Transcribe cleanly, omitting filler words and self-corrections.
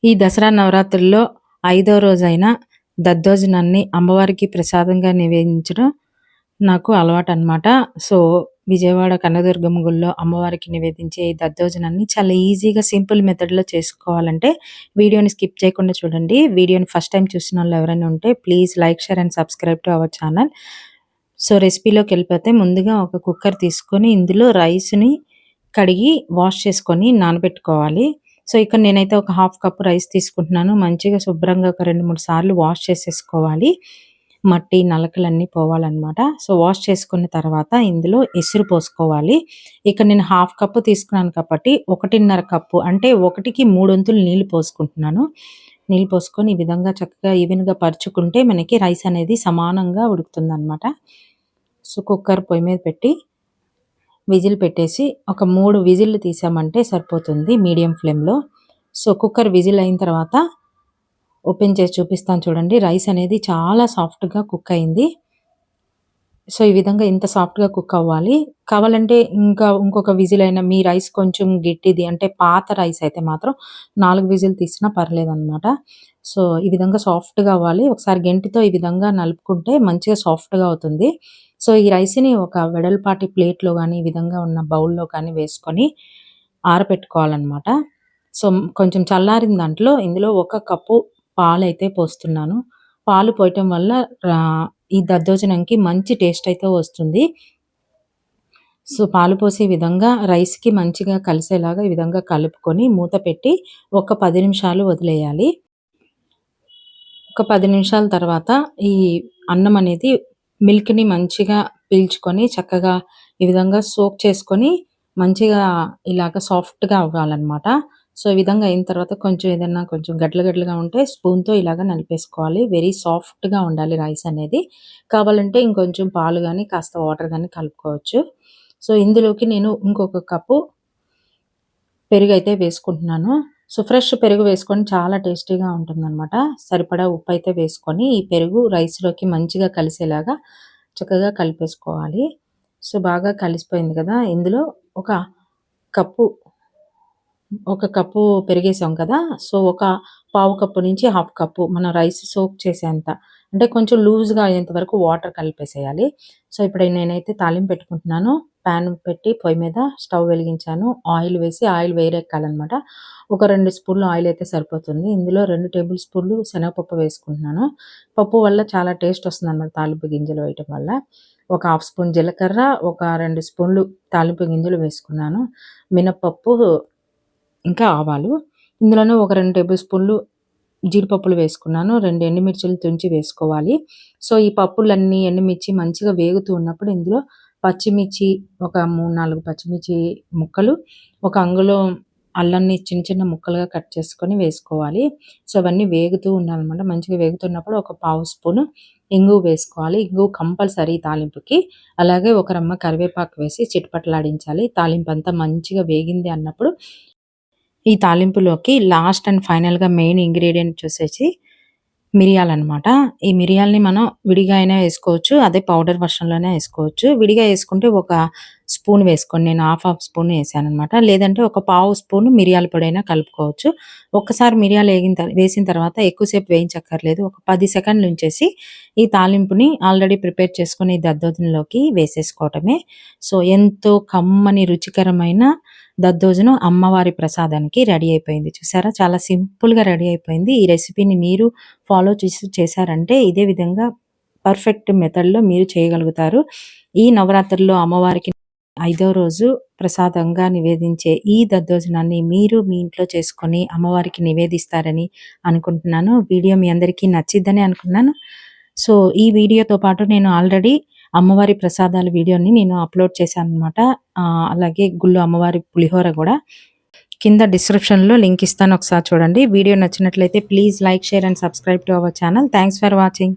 ఈ దసరా నవరాత్రుల్లో ఐదో రోజైన దద్దోజనాన్ని అమ్మవారికి ప్రసాదంగా నివేదించడం నాకు అలవాటనమాట. సో, విజయవాడ కనకదుర్గమ్మ గుడిలో అమ్మవారికి నివేదించే ఈ దద్దోజనాన్ని చాలా ఈజీగా సింపుల్ మెథడ్‌లో చేసుకోవాలంటే వీడియోని స్కిప్ చేయకుండా చూడండి. వీడియోని ఫస్ట్ టైమ్ చూసినోళ్ళు ఎవరైనా ఉంటే please like, share and subscribe to our channel. So, రెసిపీలోకెళ్ళిపోతే ముందుగా ఒక కుక్కర్ తీసుకొని ఇందులో రైస్‌ని కడిగి వాష్ చేసుకొని నానబెట్టుకోవాలి. సో, ఇక్కడ నేనైతే ఒక హాఫ్ కప్ రైస్ తీసుకుంటున్నాను. మంచిగా శుభ్రంగా ఒక 2, 3 సార్లు వాష్ చేసేసుకోవాలి. మట్టి, నలకలన్నీ పోవాలనమాట. సో, వాష్ చేసుకున్న తర్వాత ఇందులో ఎసురు పోసుకోవాలి. ఇక్కడ నేను హాఫ్ కప్ తీసుకున్నాను కాబట్టి 1.5 కప్పు అంటే 1కి 3 వంతులు నీళ్లు పోసుకుంటున్నాను. నీళ్లు పోసుకొని ఈ విధంగా చక్కగా ఈవెన్‌గా పరుచుకుంటే మనకి రైస్ అనేది సమానంగా ఉడుకుతుందనమాట. సో, కుక్కర్ పొయ్యి మీద పెట్టి విజిల్ పెట్టేసి ఒక 3 విజిల్లు తీసామంటే సరిపోతుంది మీడియం ఫ్లేమ్‌లో. సో, కుక్కర్ విజిల్ అయిన తర్వాత ఓపెన్ చేసి చూపిస్తాను చూడండి. రైస్ అనేది చాలా సాఫ్ట్‌గా కుక్ అయింది. సో, ఈ విధంగా ఇంత సాఫ్ట్‌గా కుక్ అవ్వాలి. కావాలంటే ఇంకొక విజిల్ అయినా మీ రైస్ కొంచెం గట్టిది అంటే పాత రైస్ అయితే మాత్రం 4 విజిల్ తీసినా పర్లేదనమాట. సో, ఈ విధంగా సాఫ్ట్‌గా అవ్వాలి. ఒకసారి గెంటితో ఈ విధంగా నలుపుకుంటే మంచిగా సాఫ్ట్‌గా అవుతుంది. సో, ఈ రైస్‌ని ఒక వెడల్పాటి ప్లేట్‌లో గానీ, ఈ విధంగా ఉన్న బౌల్‌లో కానీ వేసుకొని ఆరబెట్టుకోవాలనమాట. సో, కొంచెం చల్లారిన దాంట్లో ఇందులో 1 కప్పు పాలైతే పోస్తున్నాను. పాలు పోయటం వల్ల ఈ దద్దోజనంకి మంచి టేస్ట్ అయితే వస్తుంది. సో, పాలు పోసి ఈ విధంగా రైస్‌కి మంచిగా కలిసేలాగా ఈ విధంగా కలుపుకొని మూత పెట్టి ఒక 10 నిమిషాలు వదిలేయాలి. ఒక 10 నిమిషాల తర్వాత ఈ అన్నం అనేది మిల్క్‌ని మంచిగా పీల్చుకొని చక్కగా ఈ విధంగా సోక్ చేసుకొని మంచిగా ఇలాగ సాఫ్ట్‌గా అవ్వాలనమాట. సో, ఈ విధంగా అయిన తర్వాత కొంచెం గడ్డలు గడ్డలుగా ఉంటే స్పూన్‌తో ఇలాగ నలిపేసుకోవాలి. వెరీ సాఫ్ట్‌గా ఉండాలి రైస్ అనేది. కావాలంటే ఇంకొంచెం పాలు గానీ, కాస్త వాటర్ గానీ కలుపుకోవచ్చు. సో, ఇందులోకి నేను ఇంకొక కప్పు పెరుగైతే వేసుకుంటున్నాను. సో, ఫ్రెష్ పెరుగు వేసుకొని చాలా టేస్టీగా ఉంటుందనమాట. సరిపడా ఉప్పైతే వేసుకొని ఈ పెరుగు రైస్‌లోకి మంచిగా కలిసేలాగా చక్కగా కలిపేసుకోవాలి. సో, బాగా కలిసిపోయింది కదా! ఇందులో ఒక కప్పు ఒక కప్పు పెరిగేసాం కదా! సో, ఒక పావు కప్పు నుంచి హాఫ్ కప్పు మనం రైస్ సోక్ చేసేంత అంటే కొంచెం లూజ్‌గా అయ్యేంత వరకు వాటర్ కలిపేసేయాలి. సో, ఇప్పుడు నేనైతే తాలింపు పెట్టుకుంటున్నాను. పాన్ పెట్టి పొయ్యి మీద స్టవ్ వెలిగించాను. ఆయిల్ వేసి ఆయిల్ వేడెక్కాలనమాట. ఒక 2 స్పూన్లు ఆయిల్ అయితే సరిపోతుంది. ఇందులో 2 టేబుల్ స్పూన్లు శనగపప్పు వేసుకుంటున్నాను. పప్పు వల్ల చాలా టేస్ట్ వస్తుందనమాట తాలింపు గింజలు వేయటం వల్ల. ఒక హాఫ్ స్పూన్ జీలకర్ర, ఒక 2 స్పూన్లు తాలింపు గింజలు వేసుకున్నాను. మినపప్పు ఇంకా ఆవాలు. ఇందులోనే ఒక 2 టేబుల్ స్పూన్లు జీడిపప్పులు వేసుకున్నాను. 2 ఎండుమిర్చిలు తుంచి వేసుకోవాలి. సో, ఈ పప్పులన్నీ ఎండుమిర్చి మంచిగా వేగుతూ ఉన్నప్పుడు ఇందులో పచ్చిమిర్చి ఒక 3, 4 పచ్చిమిర్చి ముక్కలు, ఒక అంగుళం అల్లాన్ని చిన్న చిన్న ముక్కలుగా కట్ చేసుకొని వేసుకోవాలి. సో, అవన్నీ వేగుతూ ఉండాలనమాట. మంచిగా వేగుతున్నప్పుడు ఒక పావు స్పూను ఇంగువ వేసుకోవాలి. ఇంగువ కంపల్సరీ తాలింపుకి. అలాగే ఒక రెమ్మ కరివేపాకు వేసి చిటపటలాడించాలి. తాలింపంతా మంచిగా వేగింది అన్నప్పుడు ఈ తాలింపులోకి లాస్ట్ అండ్ ఫైనల్‌గా మెయిన్ ఇంగ్రీడియెంట్ చూసేసి మిరియాలనమాట. ఈ మిరియాలని మనం విడిగా అయినా ఏసుకోవచ్చు. అదే పౌడర్ వర్షన్‌లోనే ఏసుకోవచ్చు. విడిగా ఏసుకుంటే ఒక స్పూన్ వేసుకోండి. నేను హాఫ్ స్పూన్ ఏసాననమాట. లేదంటే ఒక పావు స్పూను మిరియాల పొడైనా కలుపుకోవచ్చు. ఒక్కసారి మిరియాలు వేసిన తర్వాత ఎక్కువసేపు వేయించక్కర్లేదు. ఒక 10 సెకండ్లు ఉంచేసి ఈ తాలింపుని ఆల్రెడీ ప్రిపేర్ చేసుకొని ఈ దద్దోజనంలోకి వేసేసుకోవటమే. సో, ఎంతో కమ్మని రుచికరమైన దద్దోజనం అమ్మవారి ప్రసాదానికి రెడీ అయిపోయింది. చూసారా? చాలా సింపుల్‌గా రెడీ అయిపోయింది. ఈ రెసిపీని మీరు ఫాలో చేశారంటే ఇదే విధంగా పర్ఫెక్ట్ మెథడ్‌లో మీరు చేయగలుగుతారు. ఈ నవరాత్రుల్లో అమ్మవారికి ఐదో రోజు ప్రసాదంగా నివేదించే ఈ దద్దోజనాన్ని మీరు మీ ఇంట్లో చేసుకొని అమ్మవారికి నివేదిస్తారని అనుకుంటున్నాను. వీడియో మీ అందరికీ నచ్చిద్దని అనుకున్నాను. సో, ఈ వీడియోతో పాటు నేను ఆల్రెడీ అమ్మవారి ప్రసాదాల వీడియోని నేను అప్లోడ్ చేశాననమాట. అలాగే గుళ్ళో అమ్మవారి పులిహోర గూడా. కింద డిస్క్రిప్షన్‌లో లింక్ ఇస్తాను ఒకసారి చూడండి. వీడియో నచ్చినట్లయితే please like, share and subscribe to our channel. Thanks for watching.